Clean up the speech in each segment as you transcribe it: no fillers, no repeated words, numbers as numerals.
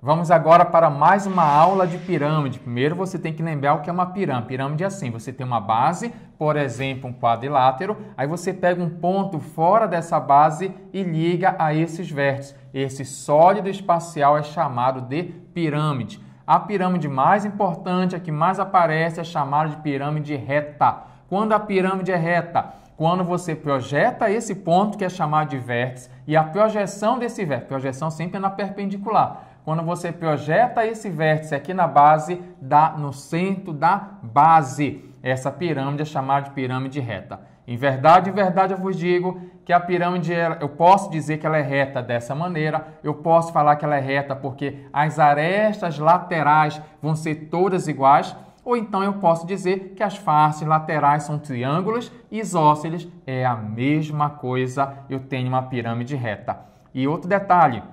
Vamos agora para mais uma aula de pirâmide. Primeiro você tem que lembrar o que é uma pirâmide. Pirâmide é assim, você tem uma base, por exemplo, um quadrilátero, aí você pega um ponto fora dessa base e liga a esses vértices. Esse sólido espacial é chamado de pirâmide. A pirâmide mais importante, a que mais aparece, é chamada de pirâmide reta. Quando a pirâmide é reta? Quando você projeta esse ponto que é chamado de vértice e a projeção desse vértice, projeção sempre é na perpendicular. Quando você projeta esse vértice aqui na base, dá no centro da base. Essa pirâmide é chamada de pirâmide reta. Em verdade, eu vos digo que a pirâmide, eu posso dizer que ela é reta dessa maneira, eu posso falar que ela é reta porque as arestas laterais vão ser todas iguais, ou então eu posso dizer que as faces laterais são triângulos e isósceles é a mesma coisa, eu tenho uma pirâmide reta. E outro detalhe,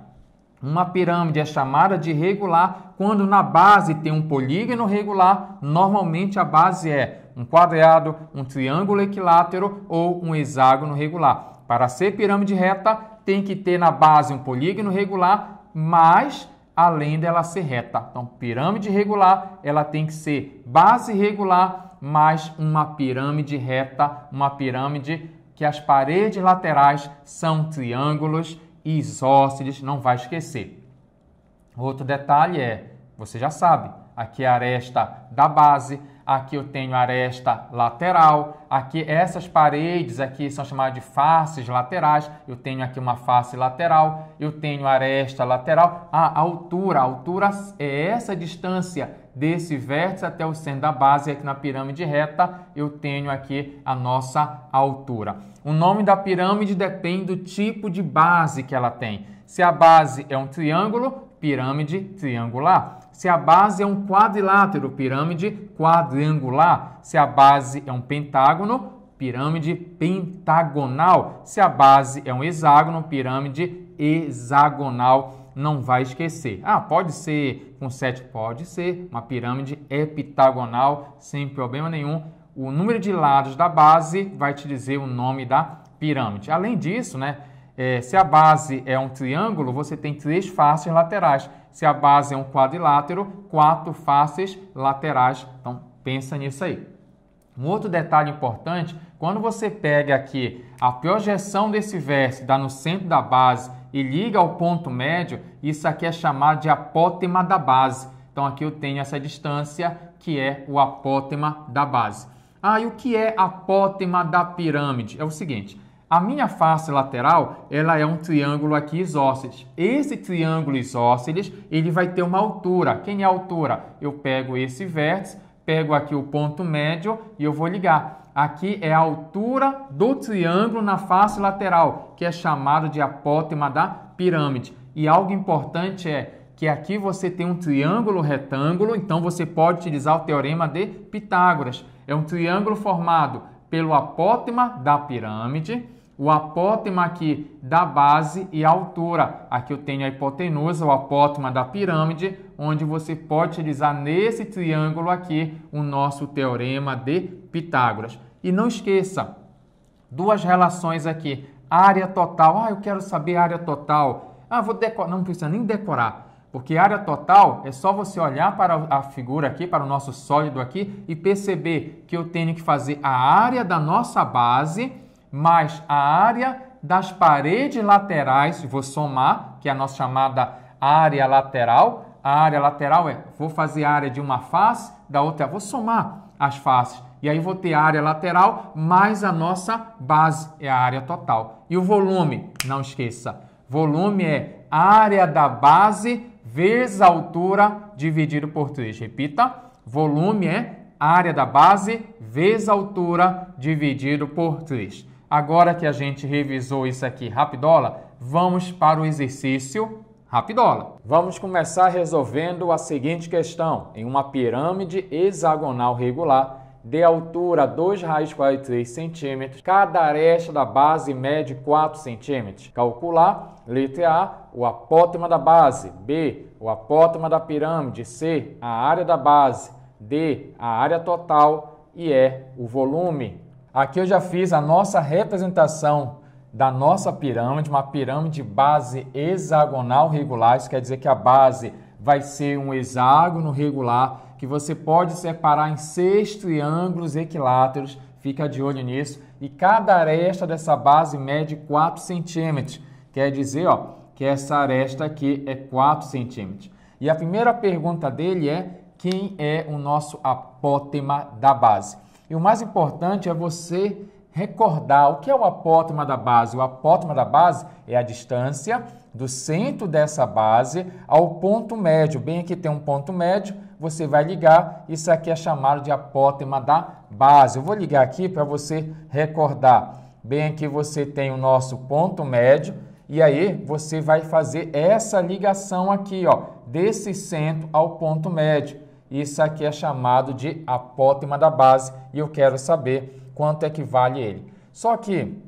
uma pirâmide é chamada de regular quando na base tem um polígono regular, normalmente a base é um quadrado, um triângulo equilátero ou um hexágono regular. Para ser pirâmide reta, tem que ter na base um polígono regular, mas além dela ser reta. Então, pirâmide regular, ela tem que ser base regular, mais uma pirâmide reta, uma pirâmide que as paredes laterais são triângulos isósceles, não vai esquecer. Outro detalhe é, você já sabe, aqui é a aresta da base, aqui eu tenho a aresta lateral, aqui essas paredes aqui são chamadas de faces laterais, eu tenho aqui uma face lateral, eu tenho a aresta lateral, a altura é essa distância desse vértice até o centro da base, aqui na pirâmide reta eu tenho aqui a nossa altura. O nome da pirâmide depende do tipo de base que ela tem. Se a base é um triângulo, pirâmide triangular. Se a base é um quadrilátero, pirâmide quadrangular. Se a base é um pentágono, pirâmide pentagonal. Se a base é um hexágono, pirâmide hexagonal. Não vai esquecer. Pode ser com 7? Pode ser. Uma pirâmide heptagonal, sem problema nenhum. O número de lados da base vai te dizer o nome da pirâmide. Além disso, se a base é um triângulo, você tem 3 faces laterais. Se a base é um quadrilátero, 4 faces laterais. Então, pensa nisso aí. Um outro detalhe importante, quando você pega aqui a projeção desse vértice, dá no centro da base e liga ao ponto médio, isso aqui é chamado de apótema da base. Então, aqui eu tenho essa distância, que é o apótema da base. E o que é apótema da pirâmide? É o seguinte, a minha face lateral, ela é um triângulo aqui isósceles. Esse triângulo isósceles, ele vai ter uma altura. Quem é a altura? Eu pego esse vértice, pego aqui o ponto médio e eu vou ligar. Aqui é a altura do triângulo na face lateral, que é chamado de apótema da pirâmide. E algo importante é que aqui você tem um triângulo retângulo, então você pode utilizar o teorema de Pitágoras. É um triângulo formado pelo apótema da pirâmide, o apótema aqui da base e a altura. Aqui eu tenho a hipotenusa, o apótema da pirâmide, onde você pode utilizar nesse triângulo aqui o nosso teorema de Pitágoras. E não esqueça, 2 relações aqui, área total. Eu quero saber a área total. Vou decorar. Não precisa nem decorar. Porque área total é só você olhar para a figura aqui, para o nosso sólido aqui e perceber que eu tenho que fazer a área da nossa base mais a área das paredes laterais, vou somar, que é a nossa chamada área lateral. A área lateral vou fazer a área de uma face, da outra, vou somar as faces. E aí vou ter a área lateral mais a nossa base, é a área total. E o volume, não esqueça, volume é área da base vezes a altura dividido por 3. Repita, volume é área da base vezes a altura dividido por 3. Agora que a gente revisou isso aqui rapidola, vamos para o exercício rapidola. Vamos começar resolvendo a seguinte questão. Em uma pirâmide hexagonal regular, de altura 2 raiz quadrada de 3 centímetros, cada aresta da base mede 4 centímetros. Calcular, letra A, o apótema da base, B, o apótema da pirâmide, C, a área da base, D, a área total e E, o volume. Aqui eu já fiz a nossa representação da nossa pirâmide, uma pirâmide base hexagonal regular, isso quer dizer que a base vai ser um hexágono regular que você pode separar em 6 triângulos equiláteros. Fica de olho nisso. E cada aresta dessa base mede 4 centímetros. Quer dizer, que essa aresta aqui é 4 centímetros. E a primeira pergunta dele é: quem é o nosso apótema da base? E o mais importante é você recordar o que é o apótema da base. O apótema da base é a distância do centro dessa base ao ponto médio. Bem aqui tem um ponto médio, você vai ligar, isso aqui é chamado de apótema da base. Eu vou ligar aqui para você recordar. Bem aqui você tem o nosso ponto médio e aí você vai fazer essa ligação aqui, desse centro ao ponto médio. Isso aqui é chamado de apótema da base e eu quero saber quanto é que vale ele. Só que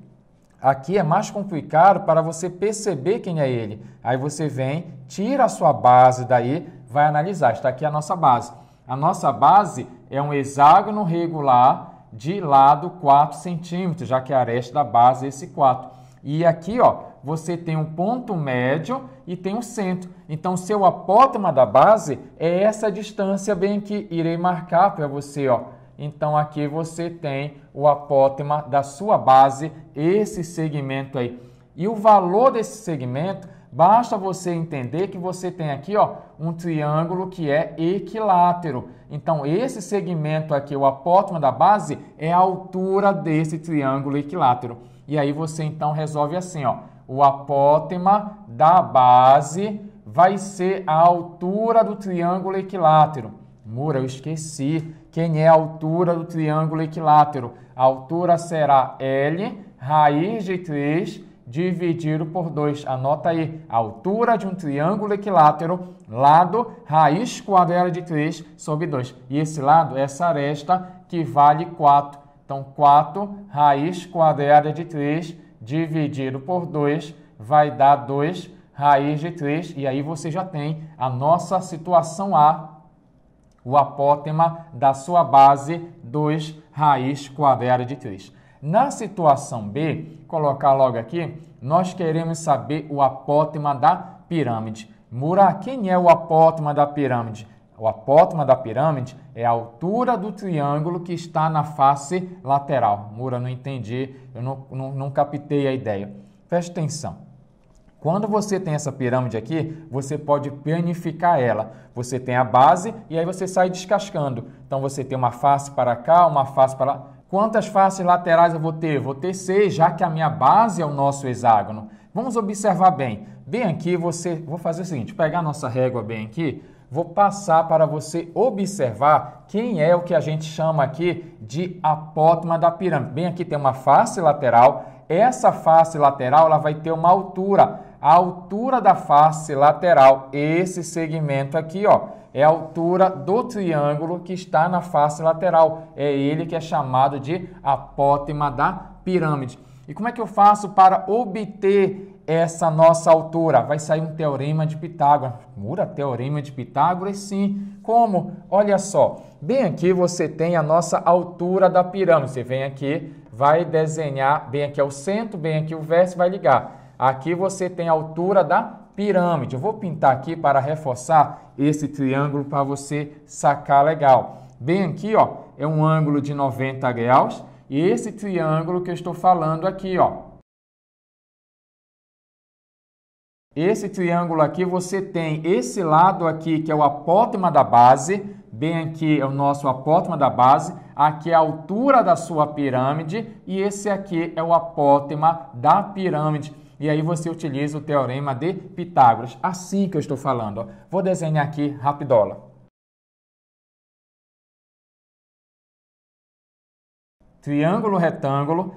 aqui é mais complicado para você perceber quem é ele. Aí você vem, tira a sua base daí, vai analisar. Está aqui a nossa base. A nossa base é um hexágono regular de lado 4 centímetros, já que a aresta da base é esse 4. E aqui, você tem um ponto médio e tem um centro. Então, seu apótema da base é essa distância bem que irei marcar para você, Então, aqui você tem o apótema da sua base, esse segmento aí. E o valor desse segmento, basta você entender que você tem aqui, um triângulo que é equilátero. Então, esse segmento aqui, o apótema da base, é a altura desse triângulo equilátero. E aí você, então, resolve assim, o apótema da base vai ser a altura do triângulo equilátero. Mura, eu esqueci. Quem é a altura do triângulo equilátero? A altura será L, raiz de 3, dividido por 2. Anota aí, a altura de um triângulo equilátero, lado, raiz quadrada de 3 sobre 2. E esse lado é essa aresta que vale 4. Então, 4 raiz quadrada de 3 dividido por 2 vai dar 2 raiz de 3. E aí você já tem a nossa situação A, o apótema da sua base, 2 raiz quadrada de 3. Na situação B, colocar logo aqui, nós queremos saber o apótema da pirâmide. Mura, quem é o apótema da pirâmide? O apótema da pirâmide é a altura do triângulo que está na face lateral. Mura, não entendi, eu não captei a ideia. Preste atenção. Quando você tem essa pirâmide aqui, você pode planificar ela. Você tem a base e aí você sai descascando. Então, você tem uma face para cá, uma face para lá. Quantas faces laterais eu vou ter? Vou ter 6, já que a minha base é o nosso hexágono. Vamos observar bem. Bem aqui, vou fazer o seguinte, pegar a nossa régua bem aqui, vou passar para você observar quem é o que a gente chama aqui de apótema da pirâmide. Bem aqui tem uma face lateral. Essa face lateral ela vai ter uma altura. A altura da face lateral, esse segmento aqui, é a altura do triângulo que está na face lateral. É ele que é chamado de apótema da pirâmide. E como é que eu faço para obter essa nossa altura? Vai sair um teorema de Pitágoras. Mura, teorema de Pitágoras? Sim. Como? Olha só. Bem aqui você tem a nossa altura da pirâmide. Você vem aqui, vai desenhar, bem aqui é o centro, bem aqui o vértice, vai ligar. Aqui você tem a altura da pirâmide. Eu vou pintar aqui para reforçar esse triângulo para você sacar legal. Bem aqui, é um ângulo de 90 graus e esse triângulo que eu estou falando aqui, Esse triângulo aqui você tem esse lado aqui que é o apótema da base, bem aqui é o nosso apótema da base, aqui é a altura da sua pirâmide e esse aqui é o apótema da pirâmide. E aí você utiliza o teorema de Pitágoras, assim que eu estou falando. Vou desenhar aqui rapidola. Triângulo retângulo.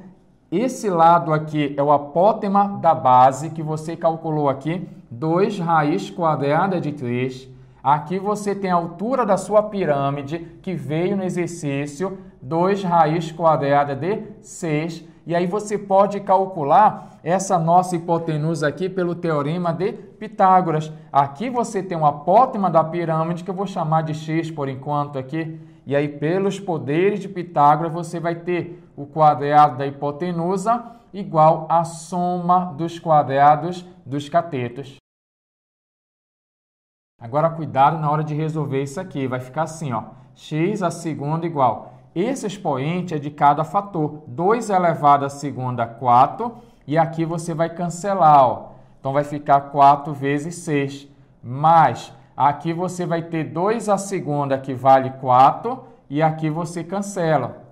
Esse lado aqui é o apótema da base que você calculou aqui, 2 raiz quadrada de 3. Aqui você tem a altura da sua pirâmide que veio no exercício, 2 raiz quadrada de 6. E aí você pode calcular essa nossa hipotenusa aqui pelo teorema de Pitágoras. Aqui você tem um apótema da pirâmide que eu vou chamar de x por enquanto aqui. E aí pelos poderes de Pitágoras você vai ter o quadrado da hipotenusa igual à soma dos quadrados dos catetos. Agora, cuidado na hora de resolver isso aqui. Vai ficar assim, ó. X à segunda igual. Esse expoente é de cada fator. 2 elevado à segunda, 4. E aqui você vai cancelar, ó. Então, vai ficar 4 vezes 6. Mais, aqui você vai ter 2 à segunda, que vale 4. E aqui você cancela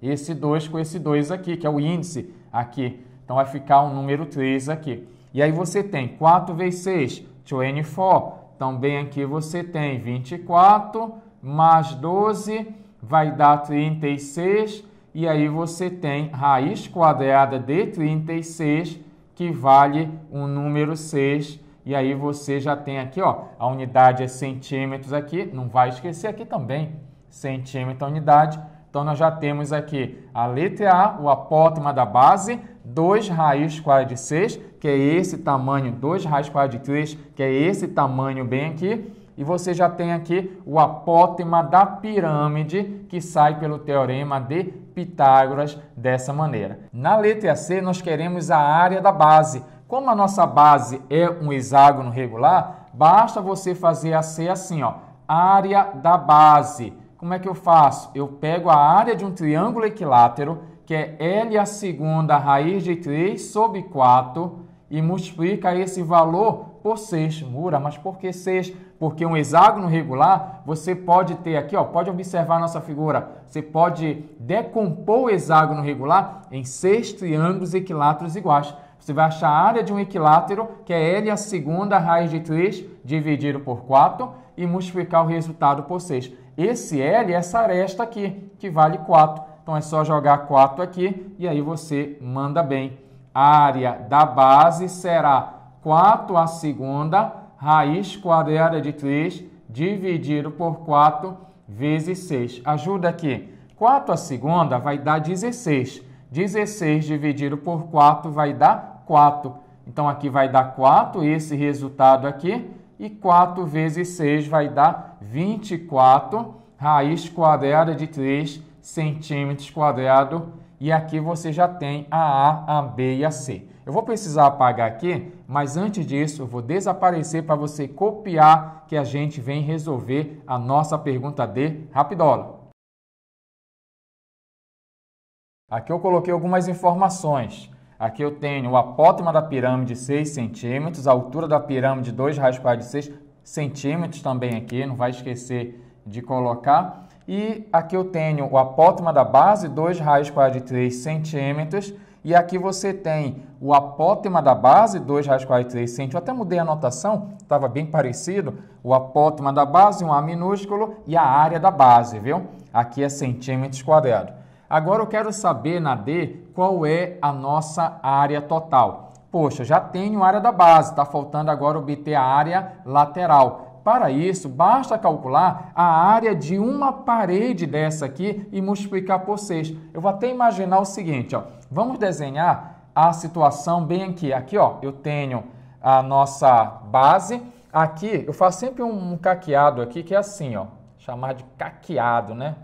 esse 2 com esse 2 aqui, que é o índice aqui. Então, vai ficar um número 3 aqui. E aí, você tem 4 vezes 6, 24. Também aqui você tem 24 mais 12 vai dar 36. E aí você tem raiz quadrada de 36, que vale um número 6. E aí você já tem aqui, ó, a unidade é centímetros aqui. Não vai esquecer aqui também, centímetro a unidade. Então, nós já temos aqui a letra A, o apótema da base, 2 raiz quadrada de 6, que é esse tamanho, 2 raiz quadrada de 3, que é esse tamanho bem aqui. E você já tem aqui o apótema da pirâmide, que sai pelo teorema de Pitágoras dessa maneira. Na letra C, nós queremos a área da base. Como a nossa base é um hexágono regular, basta você fazer a C assim, ó, área da base. Como é que eu faço? Eu pego a área de um triângulo equilátero, que é L à segunda raiz de 3 sobre 4, e multiplica esse valor por 6. Mura, mas por que 6? Porque um hexágono regular, você pode ter aqui, ó, pode observar a nossa figura, você pode decompor o hexágono regular em 6 triângulos equiláteros iguais. Você vai achar a área de um equilátero, que é L à segunda raiz de 3, dividido por 4, e multiplicar o resultado por 6. Esse L é essa aresta aqui, que vale 4. Então, é só jogar 4 aqui e aí você manda bem. A área da base será 4 à segunda raiz quadrada de 3 dividido por 4 vezes 6. Ajuda aqui. 4 à segunda vai dar 16. 16 dividido por 4 vai dar 4. Então, aqui vai dar 4, esse resultado aqui. E 4 vezes 6 vai dar 24 raiz quadrada de 3 centímetros quadrados. E aqui você já tem a A, a B e a C. Eu vou precisar apagar aqui, mas antes disso eu vou desaparecer para você copiar que a gente vem resolver a nossa pergunta D rapidola. Aqui eu coloquei algumas informações. Aqui eu tenho o apótema da pirâmide 6 centímetros, a altura da pirâmide 2 raiz quadrada de 6 centímetros também aqui, não vai esquecer de colocar. E aqui eu tenho o apótema da base 2 raiz quadrada de 3 centímetros. E aqui você tem o apótema da base 2 raiz quadrada de 3 centímetros. Eu até mudei a anotação, estava bem parecido. O apótema da base, um A minúsculo, e a área da base, viu? Aqui é centímetros quadrados. Agora eu quero saber na D qual é a nossa área total. Poxa, já tenho a área da base, está faltando agora obter a área lateral. Para isso, basta calcular a área de uma parede dessa aqui e multiplicar por 6. Eu vou até imaginar o seguinte, ó. Vamos desenhar a situação bem aqui. Aqui, ó, eu tenho a nossa base. Aqui, eu faço sempre um caqueado aqui, que é assim, ó. Chamar de caqueado, né?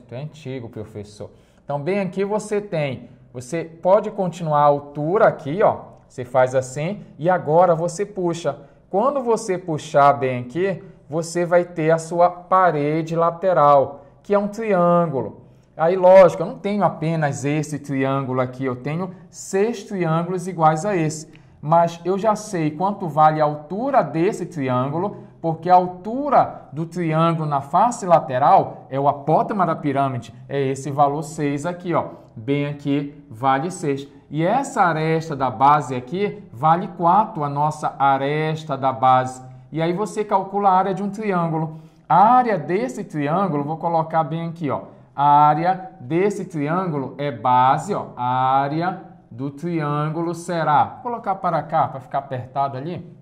Tu é antigo, professor. Então, bem aqui você pode continuar a altura aqui, ó. Você faz assim e agora você puxa. Quando você puxar bem aqui, você vai ter a sua parede lateral, que é um triângulo. Aí, lógico, eu não tenho apenas esse triângulo aqui, eu tenho 6 triângulos iguais a esse. Mas eu já sei quanto vale a altura desse triângulo, porque a altura do triângulo na face lateral é o apótema da pirâmide, é esse valor 6 aqui, ó. Bem aqui vale 6. E essa aresta da base aqui vale 4, a nossa aresta da base. E aí você calcula a área de um triângulo. A área desse triângulo, vou colocar bem aqui, ó. A área desse triângulo é base, ó. A área do triângulo será, vou colocar para cá, para ficar apertado ali.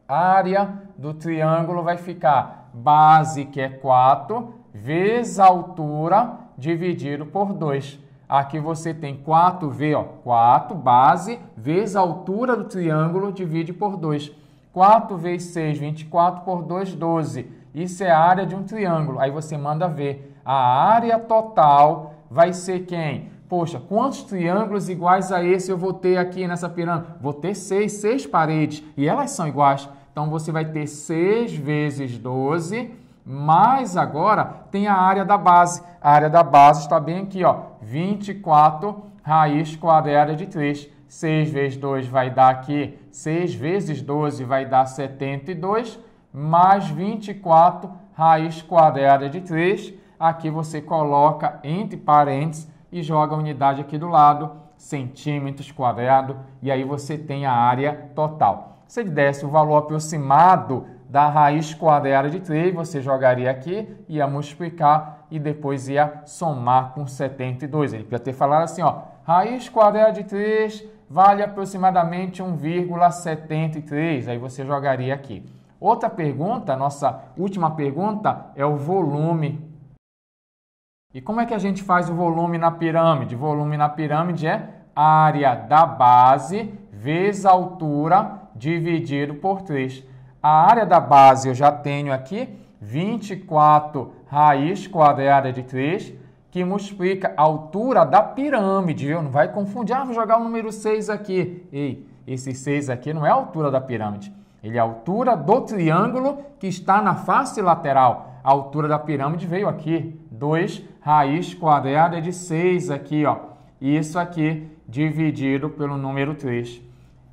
A área do triângulo vai ficar base, que é 4, vezes a altura, dividido por 2. Aqui você tem 4V, ó, 4, base, vezes a altura do triângulo, divide por 2. 4 vezes 6, 24, por 2, 12. Isso é a área de um triângulo. Aí você manda ver. A área total vai ser quem? Poxa, quantos triângulos iguais a esse eu vou ter aqui nessa pirâmide? Vou ter 6 paredes, e elas são iguais. Então, você vai ter 6 vezes 12, mais agora tem a área da base. A área da base está bem aqui, ó, 24 raiz quadrada de 3. 6 vezes 2 vai dar aqui, 6 vezes 12 vai dar 72, mais 24 raiz quadrada de 3. Aqui você coloca entre parênteses e joga a unidade aqui do lado, centímetros quadrados, e aí você tem a área total. Se ele desse o valor aproximado da raiz quadrada de 3, você jogaria aqui, ia multiplicar e depois ia somar com 72. Ele podia ter falado assim, ó, raiz quadrada de 3 vale aproximadamente 1,73. Aí você jogaria aqui. Outra pergunta, nossa última pergunta, é o volume. E como é que a gente faz o volume na pirâmide? O volume na pirâmide é área da base vezes a altura dividido por 3. A área da base eu já tenho aqui 24 raiz quadrada de 3, que multiplica a altura da pirâmide, viu? Não vai confundir, vou jogar o número 6 aqui. Ei, esse 6 aqui não é a altura da pirâmide, ele é a altura do triângulo que está na face lateral. A altura da pirâmide veio aqui, 2 raiz quadrada de 6 aqui, ó. Isso aqui dividido pelo número 3.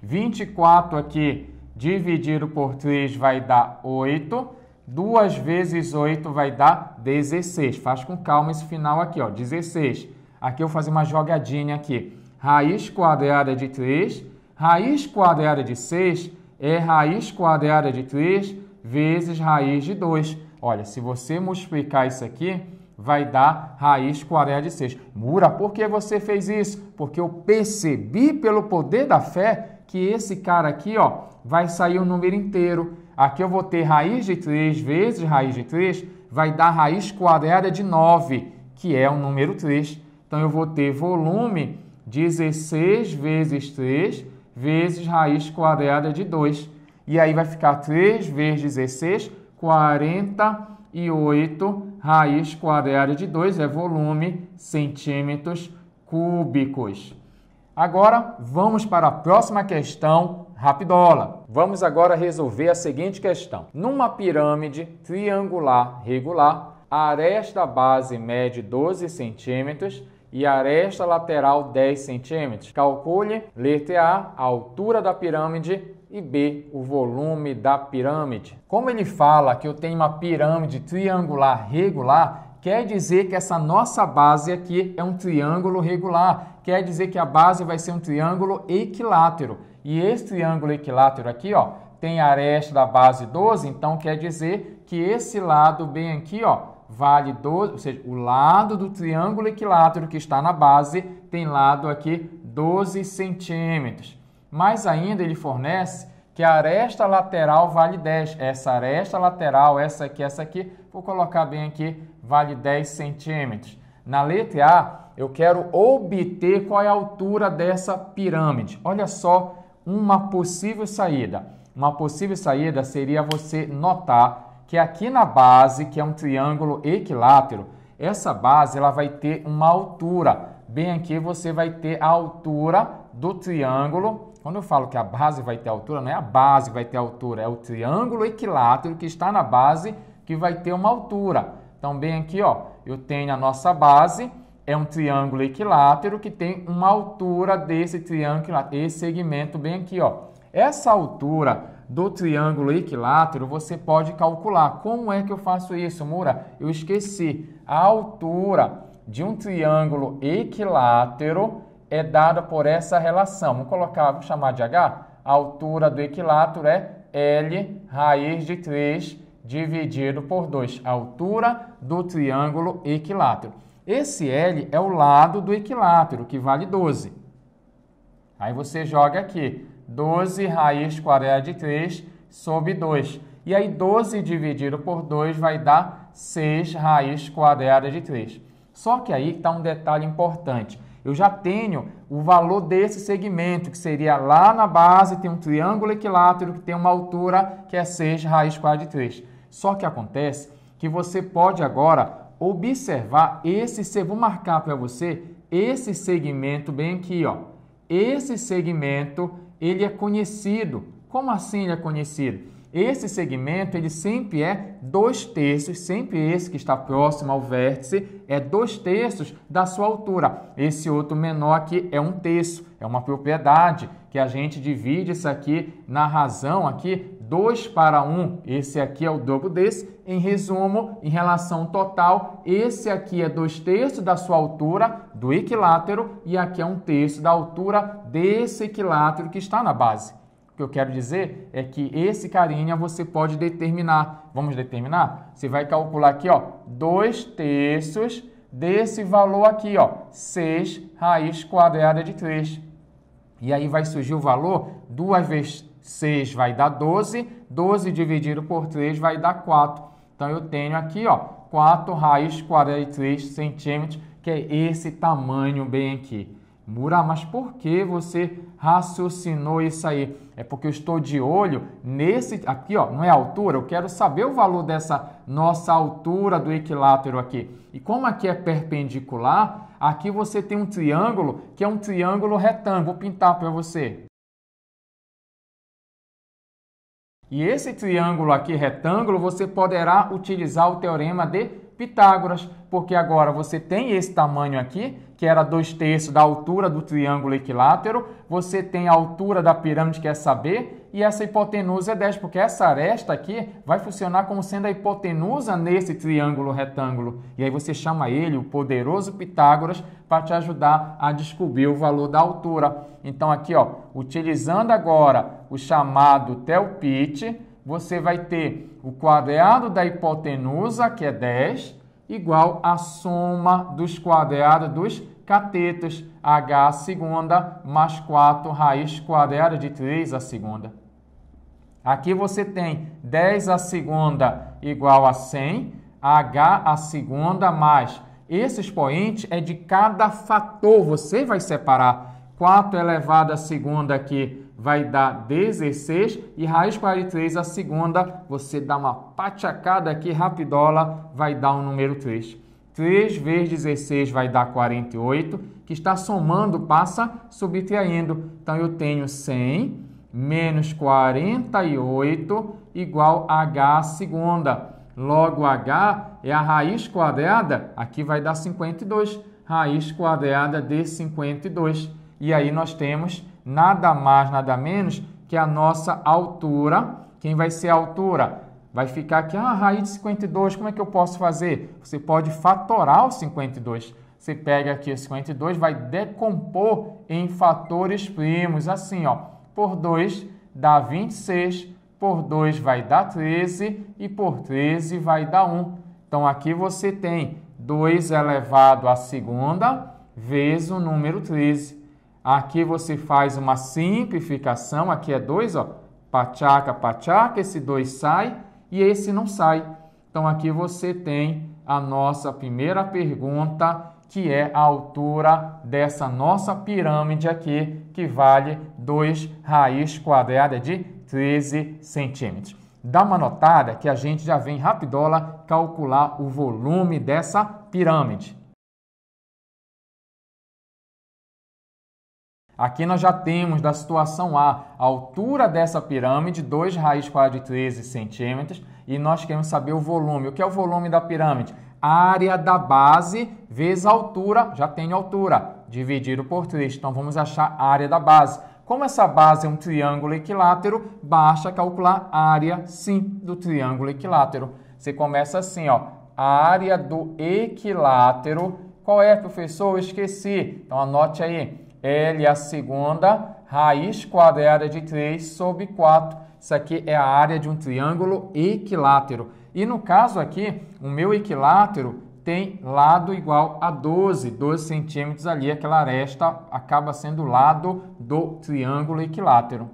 24 aqui dividido por 3 vai dar 8. 2 vezes 8 vai dar 16. Faz com calma esse final aqui, ó, 16. Aqui eu vou fazer uma jogadinha aqui. Raiz quadrada de 3. Raiz quadrada de 6 é raiz quadrada de 3 vezes raiz de 2. Olha, se você multiplicar isso aqui, vai dar raiz quadrada de 6. Mura, por que você fez isso? Porque eu percebi pelo poder da fé que esse cara aqui, ó, vai sair o número inteiro. Aqui eu vou ter raiz de 3 vezes raiz de 3, vai dar raiz quadrada de 9, que é o número 3. Então, eu vou ter volume 16 vezes 3 vezes raiz quadrada de 2. E aí vai ficar 3 vezes 16, 48 raiz quadrada de 2, é volume centímetros cúbicos. Agora, vamos para a próxima questão, rapidola. Vamos agora resolver a seguinte questão. Numa pirâmide triangular regular, a aresta base mede 12 centímetros e a aresta lateral 10 centímetros. Calcule, letra A, a altura da pirâmide e B, o volume da pirâmide. Como ele fala que eu tenho uma pirâmide triangular regular, quer dizer que essa nossa base aqui é um triângulo regular. Quer dizer que a base vai ser um triângulo equilátero. E esse triângulo equilátero aqui, ó, tem a aresta da base 12, então quer dizer que esse lado bem aqui, ó, vale 12, ou seja, o lado do triângulo equilátero que está na base tem lado aqui 12 centímetros. Mais ainda, ele fornece que a aresta lateral vale 10. Essa aresta lateral, essa aqui, vou colocar bem aqui, vale 10 centímetros. Na letra A, eu quero obter qual é a altura dessa pirâmide. Olha só uma possível saída. Uma possível saída seria você notar que aqui na base, que é um triângulo equilátero, essa base ela vai ter uma altura. Bem aqui você vai ter a altura do triângulo. Quando eu falo que a base vai ter altura, não é a base vai ter altura, é o triângulo equilátero que está na base que vai ter uma altura. Então, bem aqui, ó, eu tenho a nossa base, é um triângulo equilátero que tem uma altura desse triângulo, esse segmento bem aqui, ó. Essa altura do triângulo equilátero você pode calcular. Como é que eu faço isso, Mura? Eu esqueci. A altura de um triângulo equilátero é dada por essa relação. Vamos colocar, vou chamar de H. A altura do equilátero é L raiz de 3 dividido por 2. A altura do triângulo equilátero. Esse L é o lado do equilátero, que vale 12. Aí você joga aqui, 12 raiz quadrada de 3 sobre 2. E aí 12 dividido por 2 vai dar 6 raiz quadrada de 3. Só que aí está um detalhe importante. Eu já tenho o valor desse segmento, que seria lá na base, tem um triângulo equilátero que tem uma altura que é 6 raiz quadrada de 3. Só que acontece que você pode agora observar esse, vou marcar para você, esse segmento bem aqui, ó. Esse segmento, ele é conhecido. Como assim ele é conhecido? Esse segmento, ele sempre é 2/3, sempre esse que está próximo ao vértice, é 2/3 da sua altura. Esse outro menor aqui é 1/3, é uma propriedade que a gente divide isso aqui na razão aqui, 2/1, esse aqui é o dobro desse. Em resumo, em relação total, esse aqui é 2/3 da sua altura do equilátero e aqui é 1/3 da altura desse equilátero que está na base. O que eu quero dizer é que esse carinha você pode determinar. Vamos determinar? Você vai calcular aqui, ó, 2/3 desse valor aqui, ó, 6 raiz quadrada de 3. E aí vai surgir o valor, 2 vezes 6 vai dar 12, 12 dividido por 3 vai dar 4. Então, eu tenho aqui, ó, 4 raiz quadrada de 3 centímetros, que é esse tamanho bem aqui. Mura, mas por que você raciocinou isso aí? É porque eu estou de olho nesse aqui, ó, não é a altura, eu quero saber o valor dessa nossa altura do equilátero aqui. E como aqui é perpendicular, aqui você tem um triângulo, que é um triângulo retângulo. Vou pintar para você. E esse triângulo aqui retângulo, você poderá utilizar o teorema de Pitágoras, porque agora você tem esse tamanho aqui, que era 2/3 da altura do triângulo equilátero, você tem a altura da pirâmide, quer saber, e essa hipotenusa é 10, porque essa aresta aqui vai funcionar como sendo a hipotenusa nesse triângulo retângulo. E aí você chama ele, o poderoso Pitágoras, para te ajudar a descobrir o valor da altura. Então aqui, ó, utilizando agora o chamado Tel-Pitt, você vai ter o quadrado da hipotenusa, que é 10, igual a soma dos quadrados dos catetos, h à segunda, mais 4 raiz quadrada de 3 à segunda. Aqui você tem 10 à segunda igual a 100, h à segunda mais. Esse expoente é de cada fator, você vai separar. 4 elevado à segunda aqui vai dar 16 e raiz quadrada de 3 à segunda, você dá uma pachacada aqui rapidola, vai dar um número 3. 3 vezes 16 vai dar 48, que está somando, passa subtraindo. Então, eu tenho 100 menos 48 igual a h à segunda. Logo, h é a raiz quadrada, aqui vai dar 52. Raiz quadrada de 52. E aí nós temos nada mais, nada menos que a nossa altura. Quem vai ser a altura? Vai ficar aqui, raiz de 52, como é que eu posso fazer? Você pode fatorar o 52. Você pega aqui o 52, vai decompor em fatores primos, assim, ó. Por 2 dá 26, por 2 vai dar 13 e por 13 vai dar 1. Então, aqui você tem 2 elevado à segunda vezes o número 13. Aqui você faz uma simplificação, aqui é 2, ó, pachaca, pachaca, esse 2 sai e esse não sai. Então, aqui você tem a nossa primeira pergunta, que é a altura dessa nossa pirâmide aqui, que vale 2 raiz quadrada de 13 centímetros. Dá uma notada que a gente já vem rapidola calcular o volume dessa pirâmide. Aqui nós já temos da situação A, a altura dessa pirâmide, 2 raiz quadrada de 13 centímetros, e nós queremos saber o volume. O que é o volume da pirâmide? A área da base vezes a altura, já tenho altura, dividido por 3. Então, vamos achar a área da base. Como essa base é um triângulo equilátero, basta calcular a área, sim, do triângulo equilátero. Você começa assim, ó, a área do equilátero. Qual é, professor? Eu esqueci. Então, anote aí. L à segunda, raiz quadrada de 3 sobre 4. Isso aqui é a área de um triângulo equilátero. E no caso aqui, o meu equilátero tem lado igual a 12 centímetros ali. Aquela aresta acaba sendo o lado do triângulo equilátero.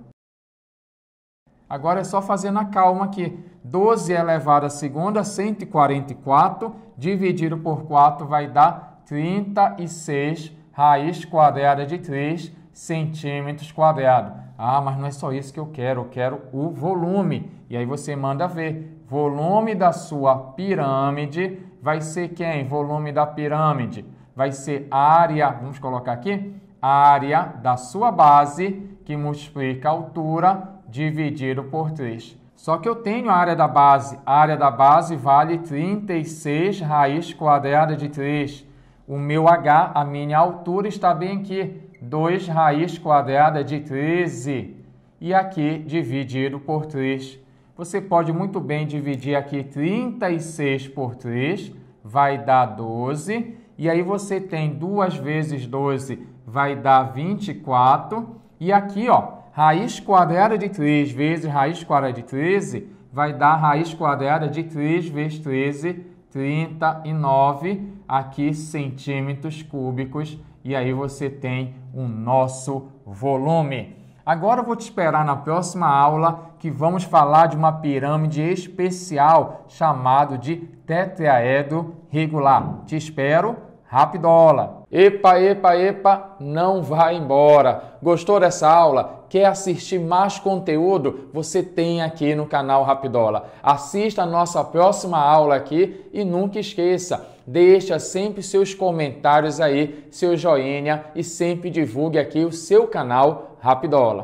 Agora é só fazer na calma aqui. 12 elevado à segunda, 144, dividido por 4 vai dar 36 raiz quadrada de 3 centímetros quadrados. Ah, mas não é só isso que eu quero o volume. E aí você manda ver. Volume da sua pirâmide vai ser quem? Volume da pirâmide vai ser área, vamos colocar aqui, área da sua base, que multiplica a altura, dividido por 3. Só que eu tenho a área da base. A área da base vale 36 raiz quadrada de 3. O meu H, a minha altura, está bem aqui. 2 raiz quadrada de 13. E aqui, dividido por 3. Você pode muito bem dividir aqui 36 por 3, vai dar 12. E aí você tem 2 vezes 12, vai dar 24. E aqui, ó, raiz quadrada de 3 vezes raiz quadrada de 13 vai dar raiz quadrada de 3 vezes 13, 39 aqui centímetros cúbicos. E aí você tem o nosso volume. Agora eu vou te esperar na próxima aula que vamos falar de uma pirâmide especial chamado de tetraedro regular. Te espero. Rapidola! Epa, epa, epa, não vai embora! Gostou dessa aula? Quer assistir mais conteúdo? Você tem aqui no canal Rapidola. Assista a nossa próxima aula aqui e nunca esqueça, deixa sempre seus comentários aí, seu joinha e sempre divulgue aqui o seu canal Rapidola.